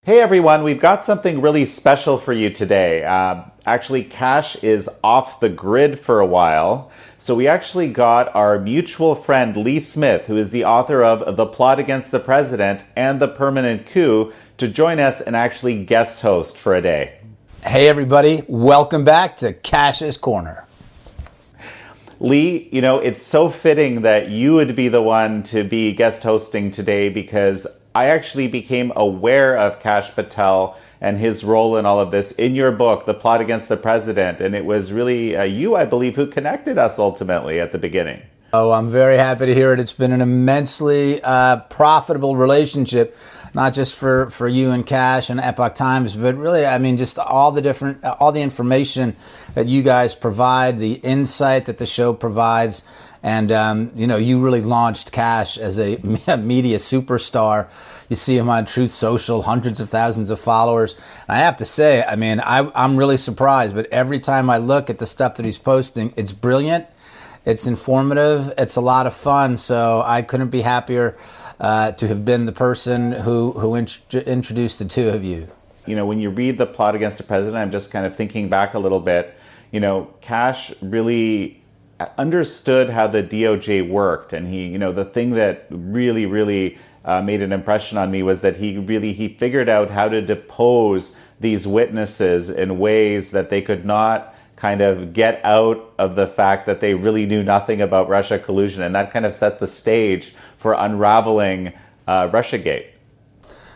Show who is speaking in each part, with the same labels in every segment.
Speaker 1: Hey everyone, we've got something really special for you today. Actually, Kash is off the grid for a while, so we actually got our mutual friend Lee Smith, who is the author of The Plot Against the President and The Permanent Coup, to join us and actually guest host for a day.
Speaker 2: Hey everybody, welcome back to Kash's Corner.
Speaker 1: Lee, it's so fitting that you would be the one to be guest hosting today because I actually became aware of Kash Patel and his role in all of this in your book, The Plot Against the President. And it was really you, I believe, who connected us ultimately at the beginning.
Speaker 2: Oh, I'm very happy to hear it. It's been an immensely profitable relationship, not just for you and Kash and Epoch Times, but really, just all the information that you guys provide, the insight that the show provides. And, you really launched Kash as a media superstar. You see him on Truth Social, hundreds of thousands of followers. And I have to say, I'm really surprised. But every time I look at the stuff that he's posting, it's brilliant. It's informative. It's a lot of fun. So I couldn't be happier to have been the person who introduced the two of you.
Speaker 1: When you read The Plot Against the President, I'm just kind of thinking back a little bit. Kash really understood how the DOJ worked, and he, the thing that really made an impression on me was that he figured out how to depose these witnesses in ways that they could not kind of get out of the fact that they really knew nothing about Russia collusion, and that kind of set the stage for unraveling Russiagate.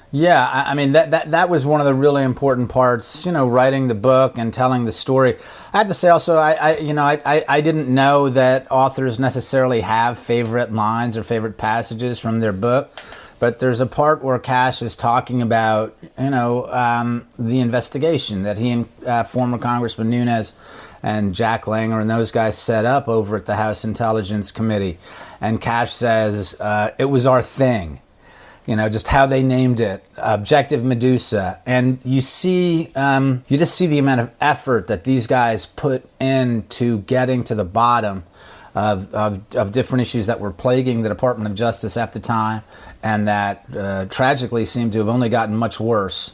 Speaker 2: Yeah, that was one of the really important parts, writing the book and telling the story. I have to say also, I didn't know that authors necessarily have favorite lines or favorite passages from their book, but there's a part where Kash is talking about, the investigation that he and former Congressman Nunes and Jack Langer and those guys set up over at the House Intelligence Committee. And Kash says, it was our thing. Just how they named it, Objective Medusa. And you just see the amount of effort that these guys put into getting to the bottom of different issues that were plaguing the Department of Justice at the time, and that tragically seem to have only gotten much worse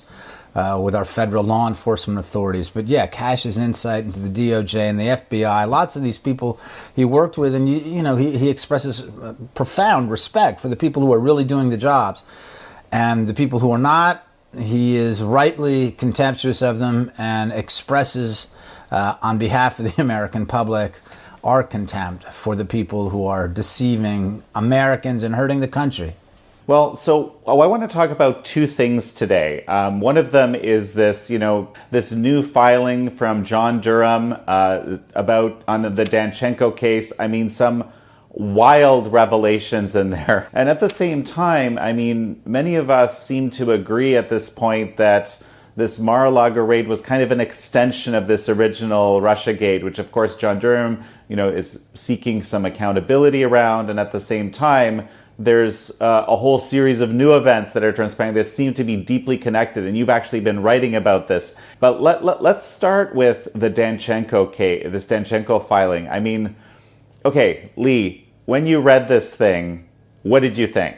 Speaker 2: with our federal law enforcement authorities. But yeah, Kash's insight into the DOJ and the FBI, lots of these people he worked with, and he expresses profound respect for the people who are really doing the jobs. And the people who are not, he is rightly contemptuous of them and expresses on behalf of the American public our contempt for the people who are deceiving Americans and hurting the country.
Speaker 1: Well, so I want to talk about two things today. One of them is this new filing from John Durham on the Danchenko case. Some wild revelations in there. And at the same time, many of us seem to agree at this point that this Mar-a-Lago raid was kind of an extension of this original Russiagate, which of course John Durham, is seeking some accountability around. And at the same time, there's a whole series of new events that are transpiring that seem to be deeply connected, and you've actually been writing about this. But let's start with the Danchenko case, this Danchenko filing. Okay, Lee, when you read this thing, what did you think?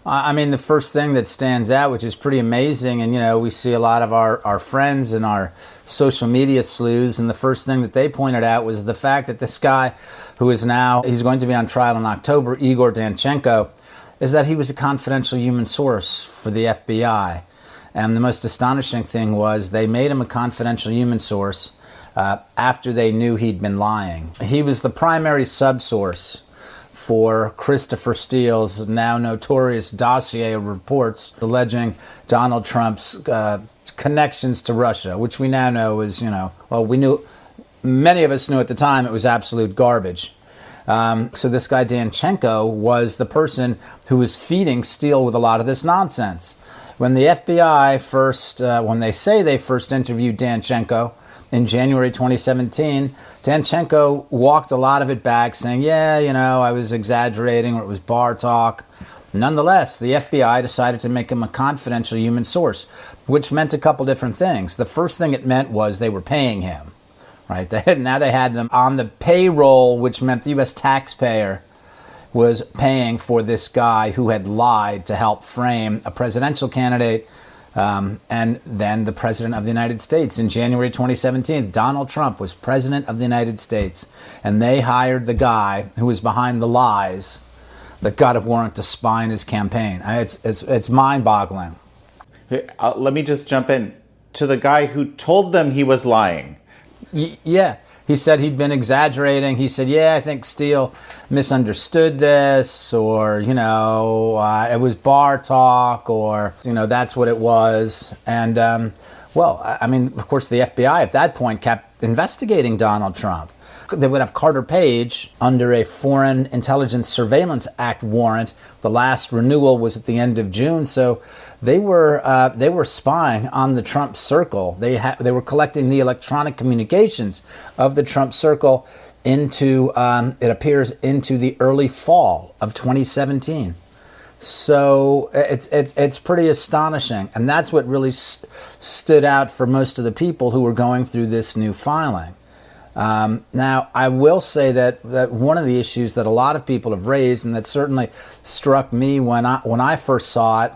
Speaker 2: The first thing that stands out, which is pretty amazing, and we see a lot of our friends and our social media sleuths, and the first thing that they pointed out was the fact that this guy, who is now, he's going to be on trial in October, Igor Danchenko, is that he was a confidential human source for the FBI. And the most astonishing thing was they made him a confidential human source after they knew he'd been lying. He was the primary subsource for Christopher Steele's now notorious dossier of reports alleging Donald Trump's connections to Russia, which we now know is, many of us knew at the time it was absolute garbage. So this guy Danchenko was the person who was feeding Steele with a lot of this nonsense. When the FBI when they say they first interviewed Danchenko in January 2017, Danchenko walked a lot of it back, saying, I was exaggerating, or it was bar talk. Nonetheless, the FBI decided to make him a confidential human source, which meant a couple different things. The first thing it meant was they were paying him, right? Now they had them on the payroll, which meant the U.S. taxpayer was paying for this guy who had lied to help frame a presidential candidate And then the President of the United States in January 2017, Donald Trump was President of the United States, and they hired the guy who was behind the lies that got a warrant to spy in his campaign. It's mind-boggling.
Speaker 1: Let me just jump in to the guy who told them he was lying.
Speaker 2: Yeah. He said he'd been exaggerating. He said, I think Steele misunderstood this, or, it was bar talk, or, that's what it was. And, of course, the FBI at that point kept investigating Donald Trump. They would have Carter Page under a Foreign Intelligence Surveillance Act warrant. The last renewal was at the end of June, so they were spying on the Trump circle. They were collecting the electronic communications of the Trump circle into it appears into the early fall of 2017. So it's pretty astonishing, and that's what really stood out for most of the people who were going through this new filing. Now, I will say that one of the issues that a lot of people have raised, and that certainly struck me when I first saw it,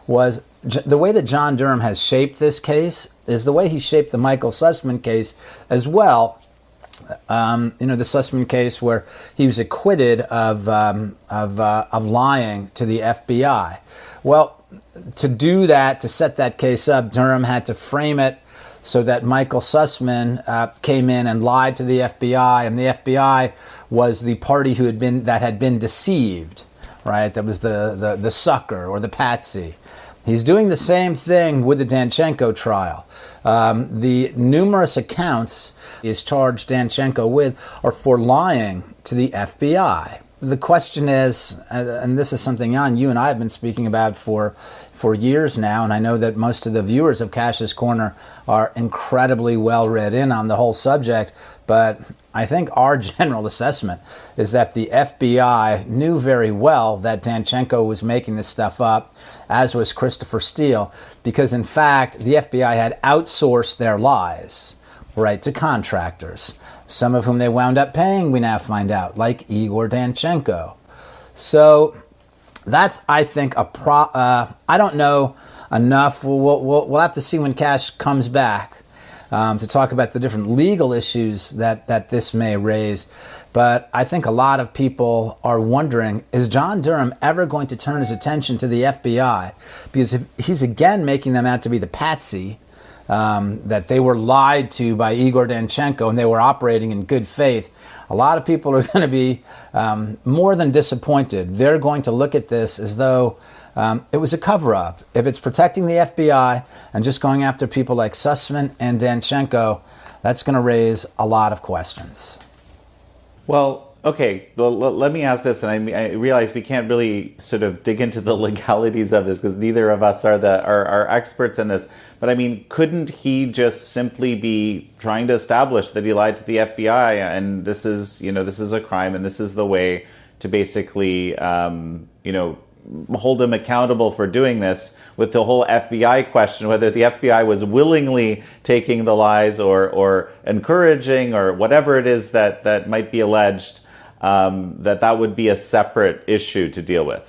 Speaker 2: was the way that John Durham has shaped this case is the way he shaped the Michael Sussman case as well. The Sussman case where he was acquitted of lying to the FBI. Well, to do that, to set that case up, Durham had to frame it so that Michael Sussman came in and lied to the FBI, and the FBI was the party that had been deceived, right? That was the sucker or the patsy. He's doing the same thing with the Danchenko trial. The numerous accounts he has charged Danchenko with are for lying to the FBI. The question is, and this is something, Jan, you and I have been speaking about for years now, and I know that most of the viewers of Cash's Corner are incredibly well read in on the whole subject, but I think our general assessment is that the FBI knew very well that Danchenko was making this stuff up, as was Christopher Steele, because in fact, the FBI had outsourced their lies, right, to contractors, some of whom they wound up paying, we now find out, like Igor Danchenko. So that's, I think, I don't know enough. We'll have to see when Cash comes back to talk about the different legal issues that this may raise. But I think a lot of people are wondering, is John Durham ever going to turn his attention to the FBI? Because if he's again making them out to be the patsy, that they were lied to by Igor Danchenko and they were operating in good faith, a lot of people are going to be more than disappointed. They're going to look at this as though it was a cover-up. If it's protecting the FBI and just going after people like Sussman and Danchenko, that's going to raise a lot of questions.
Speaker 1: Well, okay, well, let me ask this, and I realize we can't really sort of dig into the legalities of this because neither of us are experts in this. But I mean, couldn't he just simply be trying to establish that he lied to the FBI, and this is a crime, and this is the way to basically, hold him accountable for doing this, with the whole FBI question, whether the FBI was willingly taking the lies or encouraging or whatever it is that might be alleged, that would be a separate issue to deal with.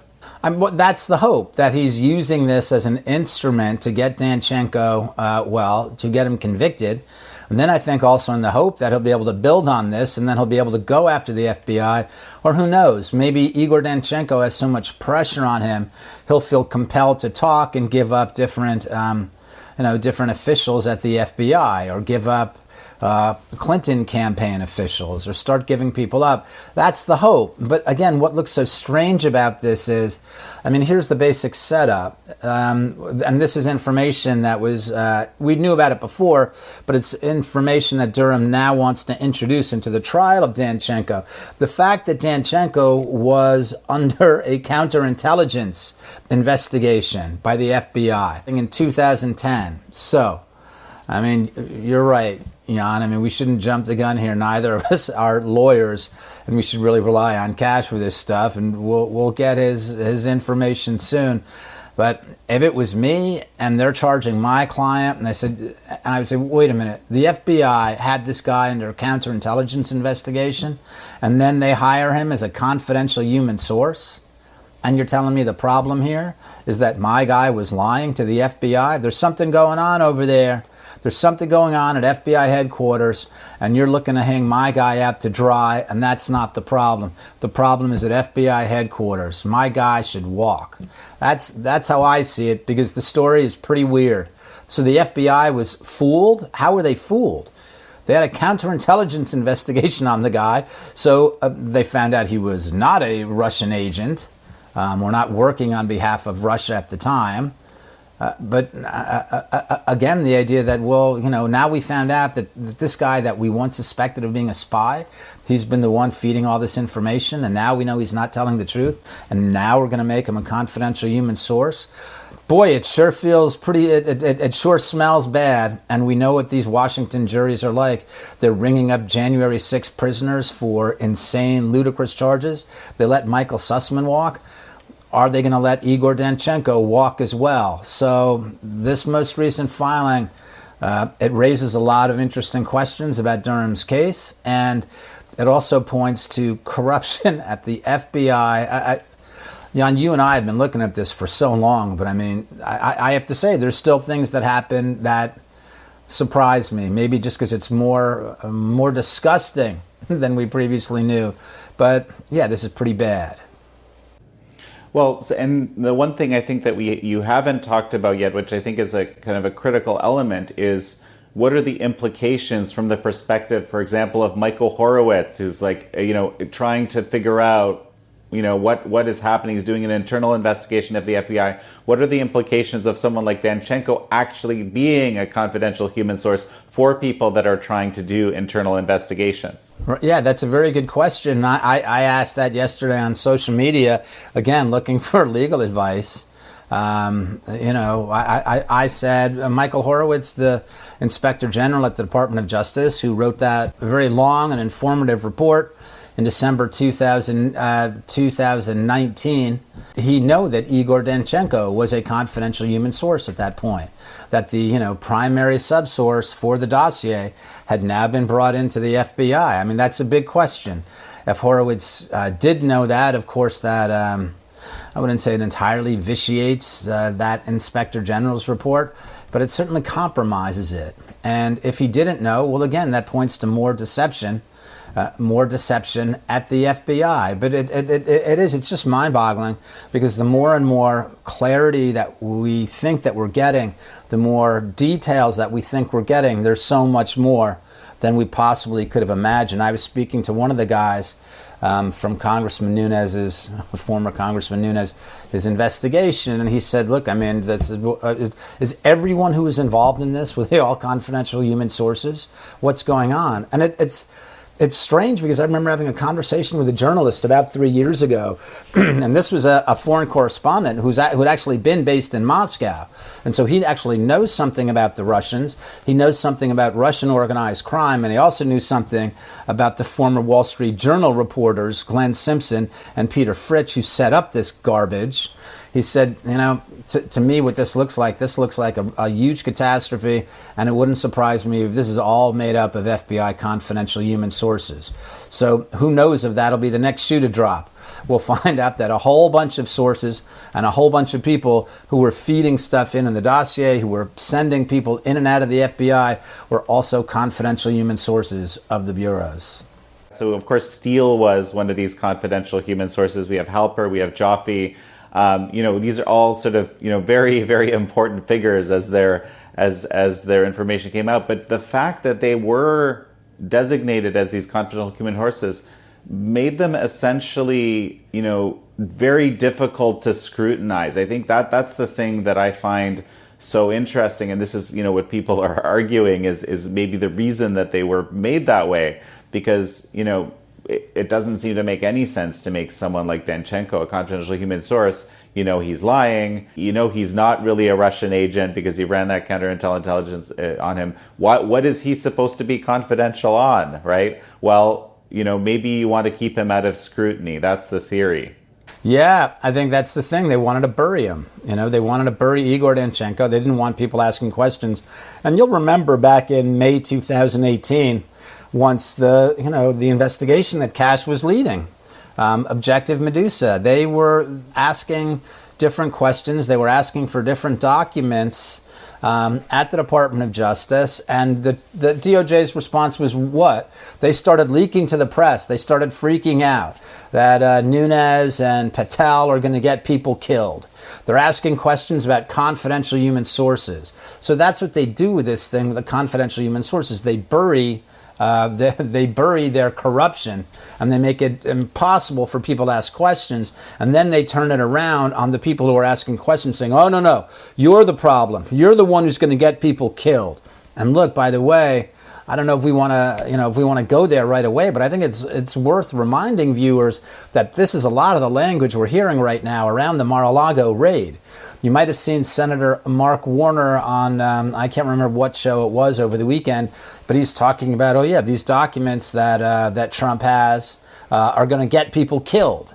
Speaker 2: That's the hope, that he's using this as an instrument to get Danchenko, to get him convicted. And then I think also in the hope that he'll be able to build on this, and then he'll be able to go after the FBI, or who knows, maybe Igor Danchenko has so much pressure on him, he'll feel compelled to talk and give up different officials at the FBI, or give up Clinton campaign officials, or start giving people up. That's the hope. But again, what looks so strange about this is, here's the basic setup. And this is information that we knew about it before, but it's information that Durham now wants to introduce into the trial of Danchenko. The fact that Danchenko was under a counterintelligence investigation by the FBI in 2010. So, you're right, Jan. We shouldn't jump the gun here. Neither of us are lawyers, and we should really rely on Cash for this stuff, and we'll get his information soon. But if it was me and they're charging my client, and I would say, wait a minute, the FBI had this guy under a counterintelligence investigation, and then they hire him as a confidential human source? And you're telling me the problem here is that my guy was lying to the FBI? There's something going on over there. There's something going on at FBI headquarters, and you're looking to hang my guy out to dry, and that's not the problem. The problem is at FBI headquarters. My guy should walk. That's how I see it, because the story is pretty weird. So the FBI was fooled? How were they fooled? They had a counterintelligence investigation on the guy, so they found out he was not a Russian agent. We're not working on behalf of Russia at the time. But again, the idea that, well, now we found out that this guy that we once suspected of being a spy, he's been the one feeding all this information, and now we know he's not telling the truth, and now we're going to make him a confidential human source. Boy, it sure feels pretty, it sure smells bad, and we know what these Washington juries are like. They're ringing up January 6 prisoners for insane, ludicrous charges. They let Michael Sussman walk. Are they going to let Igor Danchenko walk as well? So this most recent filing, it raises a lot of interesting questions about Durham's case, and it also points to corruption at the FBI. Jan, you and I have been looking at this for so long, but I mean, I have to say there's still things that happen that surprise me, maybe just because it's more disgusting than we previously knew. But yeah, this is pretty bad.
Speaker 1: Well, and the one thing I think that you haven't talked about yet, which I think is a kind of a critical element, is what are the implications from the perspective, for example, of Michael Horowitz, who's trying to figure out, what is happening. He's doing an internal investigation of the FBI. What are the implications of someone like Danchenko actually being a confidential human source for people that are trying to do internal investigations?
Speaker 2: Yeah, that's a very good question. I asked that yesterday on social media, again, looking for legal advice. I said Michael Horowitz, the Inspector General at the Department of Justice, who wrote that very long and informative report in December 2019, he knew that Igor Danchenko was a confidential human source at that point, that the primary subsource for the dossier had now been brought into the FBI. I mean, that's a big question. If Horowitz did know that, of course, that I wouldn't say it entirely vitiates that Inspector General's report, but it certainly compromises it. And if he didn't know, well, again, that points to more deception at the FBI. But it's just mind-boggling, because the more and more clarity that we think that we're getting, the more details that we think we're getting, there's so much more than we possibly could have imagined. I was speaking to one of the guys from Congressman Nunes's, former Congressman Nunes, his investigation, and he said, look, I mean, is everyone who was involved in this, were they all confidential human sources? What's going on? And it's strange, because I remember having a conversation with a journalist about 3 years ago, and this was a foreign correspondent who'd actually been based in Moscow. And so he actually knows something about the Russians. He knows something about Russian organized crime, and he also knew something about the former Wall Street Journal reporters, Glenn Simpson and Peter Fritsch, who set up this garbage. He said, to me, what this looks like a huge catastrophe, and it wouldn't surprise me if this is all made up of FBI confidential human sources. So who knows if that'll be the next shoe to drop. We'll find out that a whole bunch of sources and a whole bunch of people who were feeding stuff in the dossier, who were sending people in and out of the FBI, were also confidential human sources of the bureaus.
Speaker 1: So, of course, Steele was one of these confidential human sources. We have Halper, we have Joffe. These are all sort of, very, very important figures as their information came out. But the fact that they were designated as these confidential human sources made them essentially, very difficult to scrutinize. I think that's the thing that I find so interesting. And this is, what people are arguing is maybe the reason that they were made that way, because, it doesn't seem to make any sense to make someone like Danchenko a confidential human source. He's lying. He's not really a Russian agent because he ran that counterintelligence on him. What is he supposed to be confidential on, right? Well, maybe you want to keep him out of scrutiny. That's the theory.
Speaker 2: Yeah, I think that's the thing. They wanted to bury him. They wanted to bury Igor Danchenko. They didn't want people asking questions. And you'll remember back in May 2018, once the investigation that Kash was leading Objective Medusa. They were asking different questions. They were asking for different documents at the Department of Justice, and the DOJ's response was what? They started leaking to the press. They started freaking out that Nunes and Patel are going to get people killed. They're asking questions about confidential human sources. So that's what they do with this thing, with the confidential human sources. They bury their corruption, and they make it impossible for people to ask questions, and then they turn it around on the people who are asking questions, saying, oh, no, you're the problem. You're the one who's going to get people killed. And look, by the way, I don't know if we want to go there right away, but I think it's worth reminding viewers that this is a lot of the language we're hearing right now around the Mar-a-Lago raid. You might have seen Senator Mark Warner on, I can't remember what show it was over the weekend, but he's talking about, oh yeah, these documents that Trump has are going to get people killed.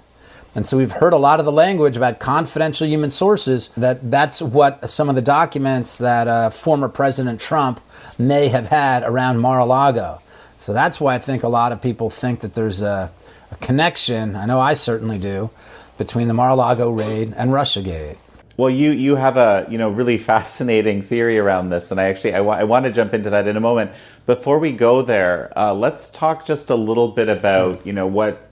Speaker 2: And so we've heard a lot of the language about confidential human sources, that's what some of the documents that former President Trump may have had around Mar-a-Lago. So that's why I think a lot of people think that there's a connection, I know I certainly do, between the Mar-a-Lago raid and Russiagate.
Speaker 1: Well, you have a really fascinating theory around this, and I want to jump into that in a moment. Before we go there, let's talk just a little bit about what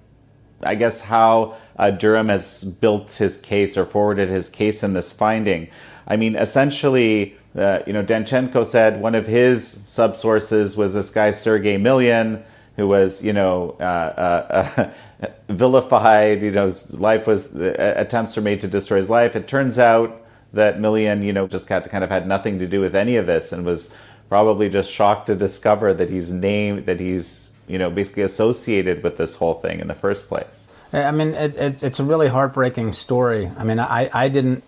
Speaker 1: I guess how Durham has built his case or forwarded his case in this finding. I mean, essentially, Danchenko said one of his subsources was this guy Sergei Milyan, who was vilified. His life was attempts were made to destroy his life. It turns out that Milyan, just kind of had nothing to do with any of this, and was probably just shocked to discover that he's basically associated with this whole thing in the first place.
Speaker 2: I mean, it's a really heartbreaking story. I mean, I didn't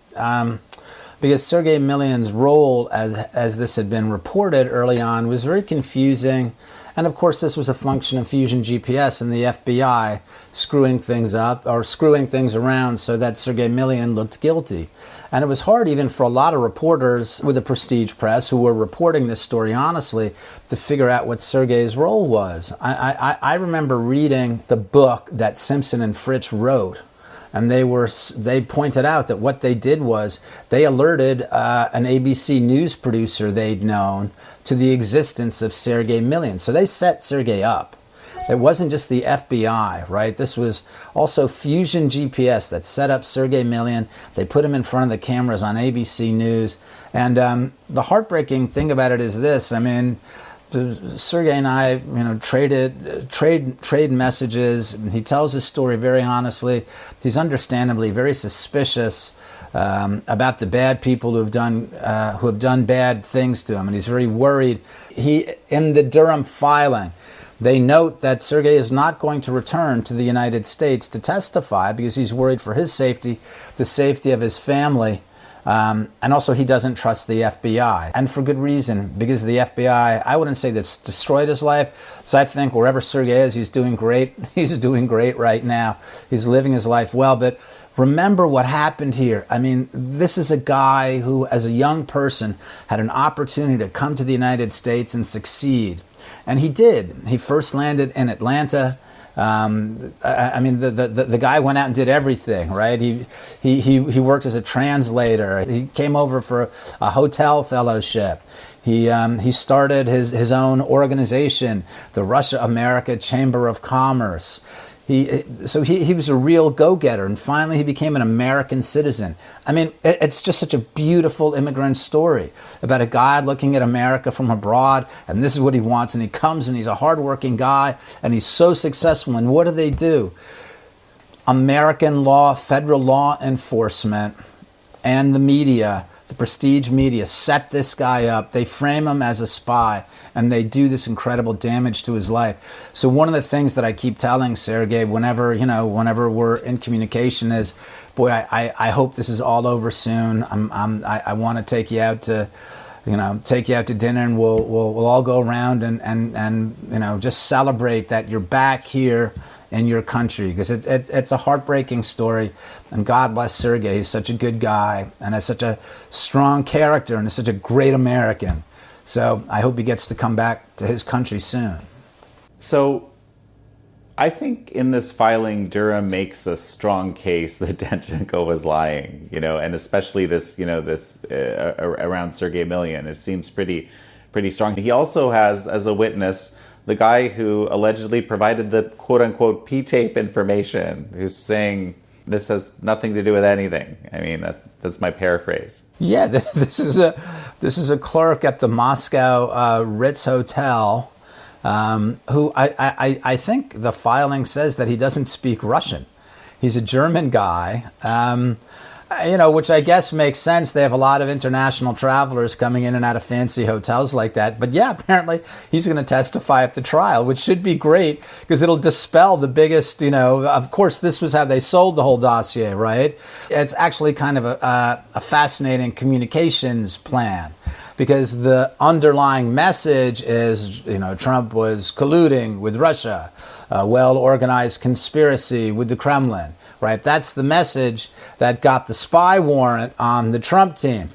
Speaker 2: because Sergei Milyan's role as this had been reported early on was very confusing. And of course, this was a function of Fusion GPS and the FBI screwing things up or screwing things around so that Sergei Milyan looked guilty. And it was hard even for a lot of reporters with the prestige press who were reporting this story honestly to figure out what Sergei's role was. I remember reading the book that Simpson and Fritz wrote, and they pointed out that what they did was they alerted an ABC News producer they'd known to the existence of Sergei Milyan. So they set Sergei up. It wasn't just the FBI, right? This was also Fusion GPS that set up Sergei Milyan. They put him in front of the cameras on ABC News. And the heartbreaking thing about it is this. I mean, Sergei and I, trade messages. He tells his story very honestly. He's understandably very suspicious about the bad people who have done bad things to him, and he's very worried. In the Durham filing, they note that Sergei is not going to return to the United States to testify because he's worried for his safety, the safety of his family. And also he doesn't trust the FBI, and for good reason, because the FBI, I wouldn't say that's destroyed his life. So I think wherever Sergei is, he's doing great. He's doing great right now. He's living his life well. But remember what happened here. I mean, this is a guy who, as a young person, had an opportunity to come to the United States and succeed. And he did. He first landed in Atlanta. I mean, the guy went out and did everything, right? He worked as a translator. He came over for a hotel fellowship. He started his own organization, the Russia-America Chamber of Commerce. So he was a real go-getter, and finally he became an American citizen. I mean, it's just such a beautiful immigrant story about a guy looking at America from abroad, and this is what he wants, and he comes, and he's a hardworking guy, and he's so successful, and what do? American law, federal law enforcement, and the media, the prestige media, set this guy up. They frame him as a spy, and they do this incredible damage to his life. So one of the things that I keep telling Sergei whenever we're in communication is, boy, I hope this is all over soon. I want to take you out to dinner, and we'll all go around and just celebrate that you're back here in your country, because it's a heartbreaking story. And God bless Sergei. He's such a good guy and has such a strong character and is such a great American. So I hope he gets to come back to his country soon.
Speaker 1: So I think in this filing, Durham makes a strong case that Danchenko was lying, and especially this, around Sergei Milyan. It seems pretty strong. He also has, as a witness, the guy who allegedly provided the quote-unquote P-tape information, who's saying this has nothing to do with anything. I mean, that's my paraphrase.
Speaker 2: Yeah, this is a clerk at the Moscow Ritz Hotel, who I think the filing says that he doesn't speak Russian. He's a German guy, which I guess makes sense. They have a lot of international travelers coming in and out of fancy hotels like that. But yeah, apparently he's going to testify at the trial, which should be great because it'll dispel the biggest, of course, this was how they sold the whole dossier, right? It's actually kind of a fascinating communications plan, because the underlying message is, Trump was colluding with Russia, a well-organized conspiracy with the Kremlin, right? That's the message that got the spy warrant on the Trump team.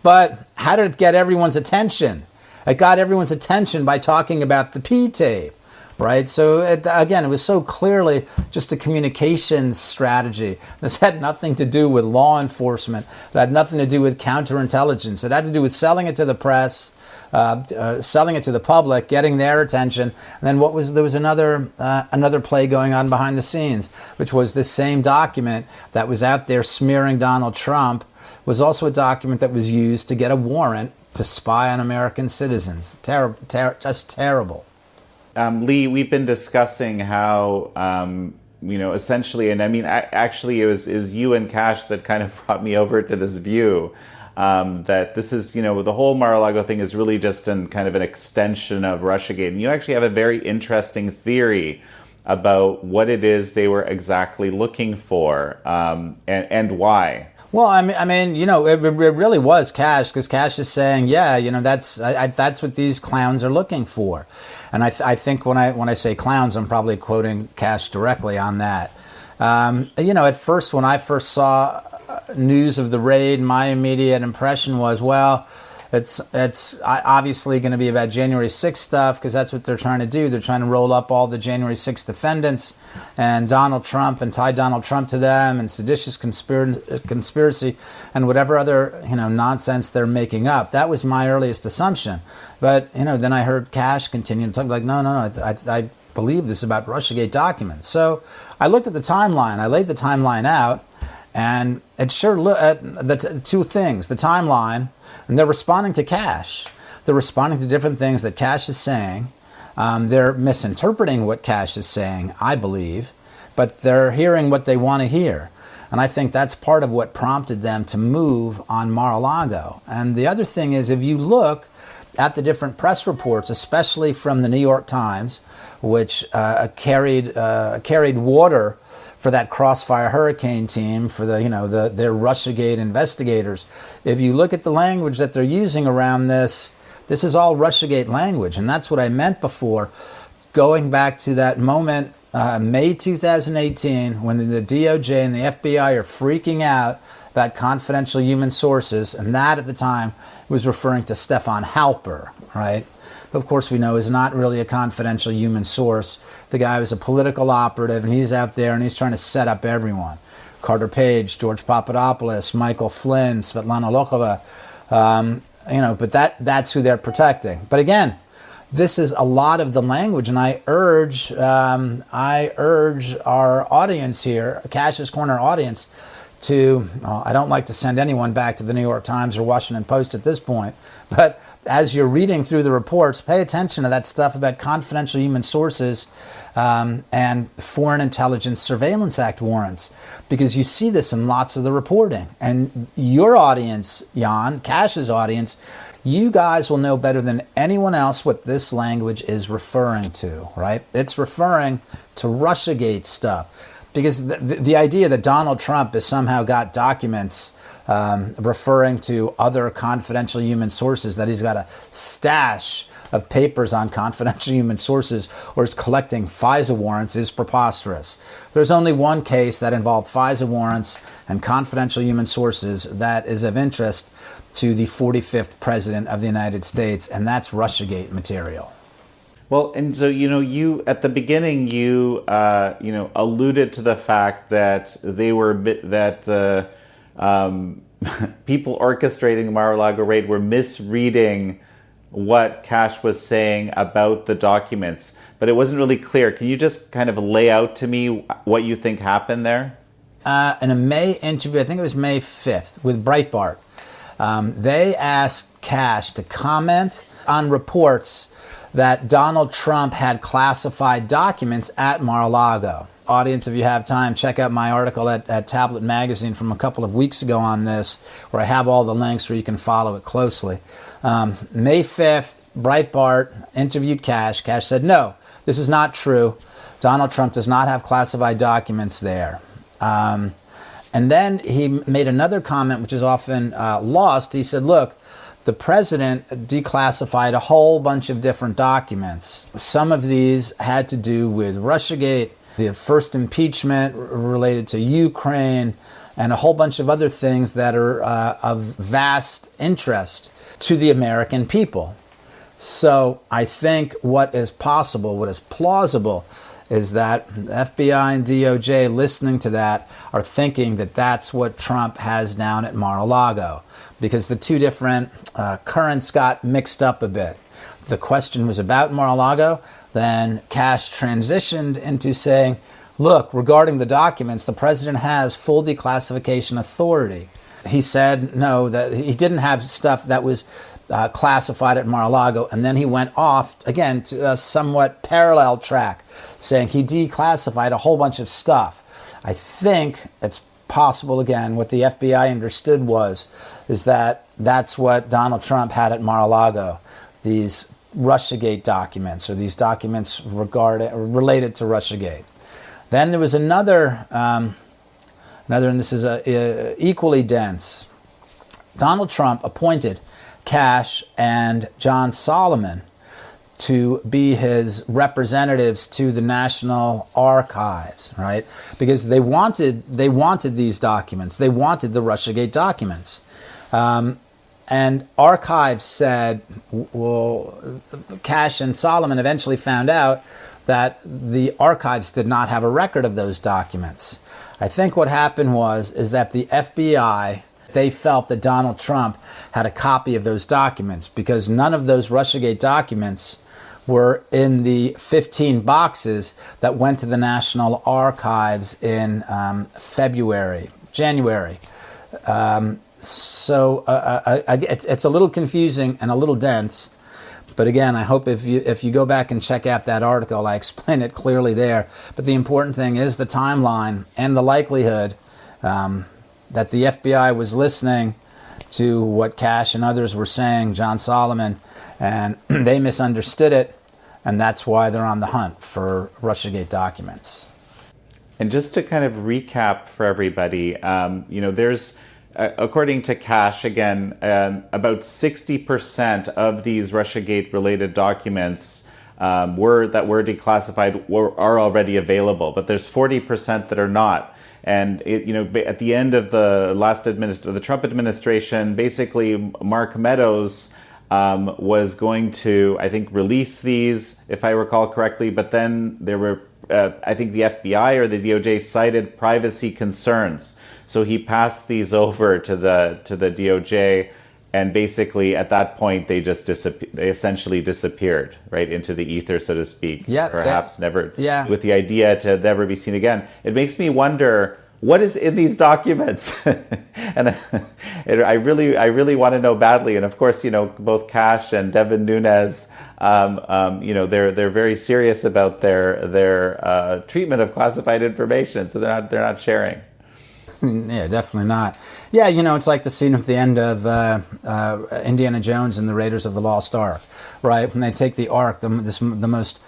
Speaker 2: But how did it get everyone's attention? It got everyone's attention by talking about the P-tape, right? So it was so clearly just a communications strategy. This had nothing to do with law enforcement. It had nothing to do with counterintelligence. It had to do with selling it to the press, selling it to the public, getting their attention. And then there was another play going on behind the scenes, which was this same document that was out there smearing Donald Trump was also a document that was used to get a warrant to spy on American citizens. Just terrible.
Speaker 1: Lee, we've been discussing how, essentially, and I mean, actually, it was you and Kash that kind of brought me over to this view that this is, the whole Mar-a-Lago thing is really just kind of an extension of Russiagate. And you actually have a very interesting theory about what it is they were exactly looking for and why.
Speaker 2: Well, I mean, it really was Kash, because Kash is saying, that's what these clowns are looking for, and I think when I say clowns, I'm probably quoting Kash directly on that. At first, when I first saw news of the raid, my immediate impression was, well, it's obviously going to be about January 6th stuff, because that's what they're trying to do. They're trying to roll up all the January 6th defendants and Donald Trump and tie Donald Trump to them, and seditious conspiracy and whatever other nonsense they're making up. That was my earliest assumption. But then I heard Kash continue to talk like, no, I believe this is about Russiagate documents. So I looked at the timeline. I laid the timeline out, and it sure at the two things: the timeline. And they're responding to Kash. They're responding to different things that Kash is saying. They're misinterpreting what Kash is saying, I believe, but they're hearing what they want to hear. And I think that's part of what prompted them to move on Mar-a-Lago. And the other thing is, if you look at the different press reports, especially from the New York Times, which carried water for that Crossfire Hurricane team, for their Russiagate investigators. If you look at the language that they're using around this is all Russiagate language, and that's what I meant before, going back to that moment, May 2018, when the DOJ and the FBI are freaking out about confidential human sources, and that at the time was referring to Stefan Halper, right? Of course, we know is not really a confidential human source. The guy was a political operative, and he's out there and he's trying to set up everyone. Carter Page, George Papadopoulos, Michael Flynn, Svetlana Lokova, but that's who they're protecting. But again, this is a lot of the language, and I urge our audience here, Kash's Corner audience, I don't like to send anyone back to the New York Times or Washington Post at this point, but as you're reading through the reports, pay attention to that stuff about confidential human sources and Foreign Intelligence Surveillance Act warrants, because you see this in lots of the reporting. And your audience, Jan, Kash's audience, you guys will know better than anyone else what this language is referring to, right? It's referring to Russiagate stuff. Because the idea that Donald Trump has somehow got documents referring to other confidential human sources, that he's got a stash of papers on confidential human sources or is collecting FISA warrants, is preposterous. There's only one case that involved FISA warrants and confidential human sources that is of interest to the 45th President of the United States, and that's Russiagate material.
Speaker 1: Well, and so you at the beginning alluded to the fact that the people orchestrating the Mar-a-Lago raid were misreading what Kash was saying about the documents, but it wasn't really clear. Can you just kind of lay out to me what you think happened there?
Speaker 2: In a May interview, I think it was May 5th, with Breitbart, they asked Kash to comment on reports that Donald Trump had classified documents at Mar-a-Lago. Audience, if you have time, check out my article at Tablet Magazine from a couple of weeks ago on this, where I have all the links where you can follow it closely. May 5th, Breitbart interviewed Kash. Kash said, no, this is not true. Donald Trump does not have classified documents there. And then he made another comment, which is often lost. He said, look, the president declassified a whole bunch of different documents. Some of these had to do with Russiagate, the first impeachment related to Ukraine, and a whole bunch of other things that are of vast interest to the American people. So I think what is possible, what is plausible, is that the FBI and DOJ listening to that are thinking that that's what Trump has down at Mar-a-Lago, because the two different currents got mixed up a bit. The question was about Mar-a-Lago, then Kash transitioned into saying, look, regarding the documents, the president has full declassification authority. He said, no, that he didn't have stuff that was classified at Mar-a-Lago, and then he went off, again, to a somewhat parallel track, saying he declassified a whole bunch of stuff. I think it's possible, again, what the FBI understood is that that's what Donald Trump had at Mar-a-Lago, these Russiagate documents, or these documents related to Russiagate. Then there was another, and this is equally dense. Donald Trump appointed Kash and John Solomon to be his representatives to the National Archives, right? Because they wanted these documents. They wanted the Russiagate documents. And archives said, well, Kash and Solomon eventually found out that the archives did not have a record of those documents. I think what happened is that the FBI, they felt that Donald Trump had a copy of those documents, because none of those Russiagate documents were in the 15 boxes that went to the National Archives in January. So it's a little confusing and a little dense. But again, I hope if you go back and check out that article, I explain it clearly there. But the important thing is the timeline and the likelihood that the FBI was listening to what Kash and others were saying, John Solomon, and they misunderstood it, and that's why they're on the hunt for Russiagate documents.
Speaker 1: And just to kind of recap for everybody, there's, according to Kash, again, about 60% of these Russiagate-related documents that were declassified are already available, but there's 40% that are not. And at the end of the Trump administration, basically Mark Meadows was going to, I think, release these, if I recall correctly. But then there were, I think, the FBI or the DOJ cited privacy concerns, so he passed these over to the DOJ. And basically, at that point, they essentially disappeared, right, into the ether, so to speak.
Speaker 2: Yeah,
Speaker 1: perhaps never, with the idea to never be seen again. It makes me wonder what is in these documents, and I really want to know badly. And of course, both Kash and Devin Nunes, they're very serious about their treatment of classified information, so they're not sharing.
Speaker 2: Yeah, definitely not. Yeah, it's like the scene at the end of Indiana Jones and the Raiders of the Lost Ark, right? When they take the Ark, the most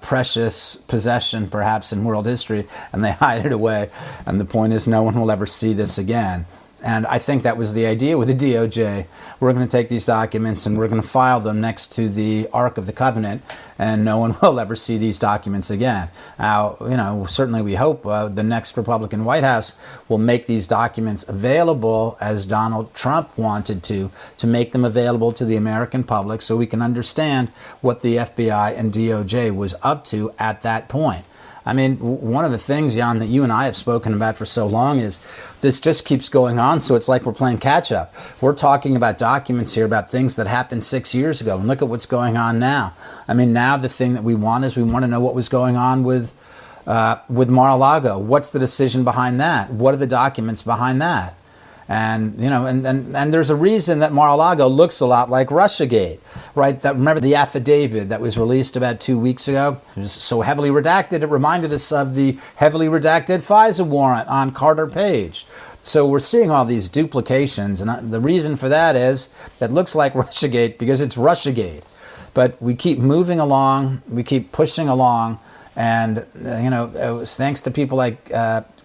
Speaker 2: precious possession perhaps in world history, and they hide it away. And the point is, no one will ever see this again. And I think that was the idea with the DOJ. We're going to take these documents and we're going to file them next to the Ark of the Covenant, and no one will ever see these documents again. Now, certainly we hope the next Republican White House will make these documents available, as Donald Trump wanted to make them available to the American public so we can understand what the FBI and DOJ was up to at that point. I mean, one of the things, Jan, that you and I have spoken about for so long is this just keeps going on, so it's like we're playing catch-up. We're talking about documents here about things that happened 6 years ago, and look at what's going on now. I mean, now the thing that we want is we want to know what was going on with Mar-a-Lago. What's the decision behind that? What are the documents behind that? And and there's a reason that Mar-a-Lago looks a lot like Russiagate, right? Remember the affidavit that was released about 2 weeks ago? It was so heavily redacted, it reminded us of the heavily redacted FISA warrant on Carter Page. So we're seeing all these duplications, and the reason for that is it looks like Russiagate because it's Russiagate. But we keep moving along, we keep pushing along, and it was thanks to people like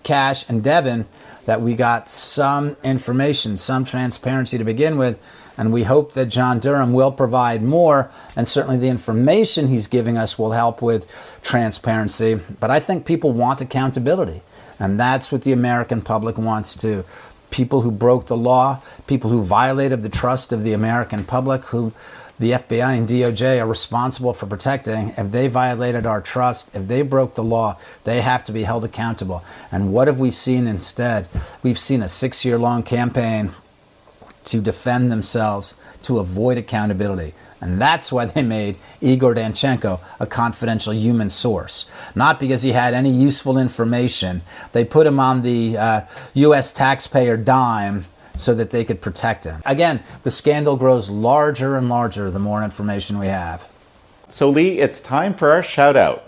Speaker 2: Kash and Devin that we got some information, some transparency to begin with, and we hope that John Durham will provide more, and certainly the information he's giving us will help with transparency. But I think people want accountability, and that's what the American public wants too. People who broke the law, people who violated the trust of the American public, who the FBI and DOJ are responsible for protecting. If they violated our trust, if they broke the law, they have to be held accountable. And what have we seen instead? We've seen a 6-year-long campaign to defend themselves, to avoid accountability. And that's why they made Igor Danchenko a confidential human source. Not because he had any useful information. They put him on the U.S. taxpayer dime so that they could protect him. Again, the scandal grows larger and larger the more information we have.
Speaker 1: So Lee, it's time for our shout out.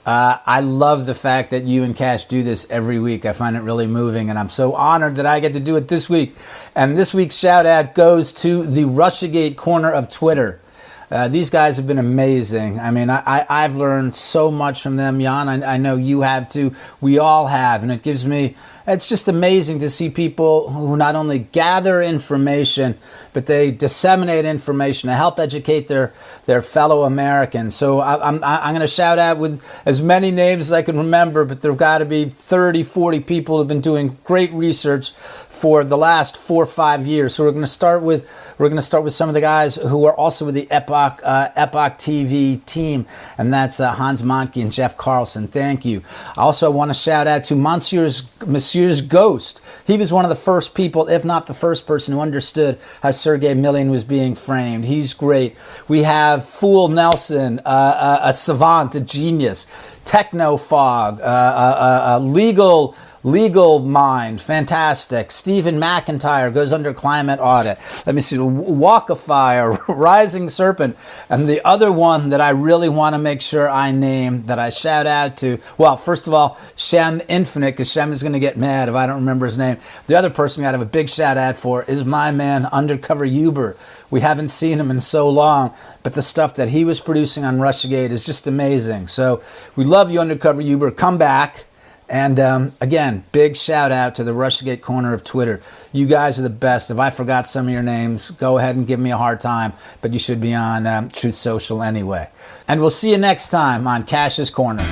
Speaker 2: I love the fact that you and Kash do this every week. I find it really moving, and I'm so honored that I get to do it this week. And this week's shout out goes to the Russiagate corner of Twitter. These guys have been amazing. I mean, I've learned so much from them, Jan. I know you have too. We all have. And it's just amazing to see people who not only gather information, but they disseminate information to help educate their fellow Americans. So I'm going to shout out with as many names as I can remember, but there have got to be 30, 40 people who have been doing great research for the last 4 or 5 years. So we're going to start with some of the guys who are also with the Epoch TV team, and that's Hans Montke and Jeff Carlson. Thank you. I also want to shout out to Monsieur's Ghost. He was one of the first people, if not the first person, who understood how Sergei Milin was being framed. He's great. We have Fool Nelson, a savant, a genius. Technofog, Legal Mind, fantastic. Stephen McIntyre goes under climate audit. Let me see, Walk of Fire, Rising Serpent, and the other one that I really want to make sure I name, that I shout out to, well, first of all, Sham Infinite, because Sham is going to get mad if I don't remember his name. The other person I got to have a big shout out for is my man, Undercover Uber. We haven't seen him in so long, but the stuff that he was producing on Russiagate is just amazing. So we love you, Undercover Uber. Come back. And again, big shout out to the Russiagate corner of Twitter. You guys are the best. If I forgot some of your names, go ahead and give me a hard time, but you should be on Truth Social anyway. And we'll see you next time on Kash's Corner.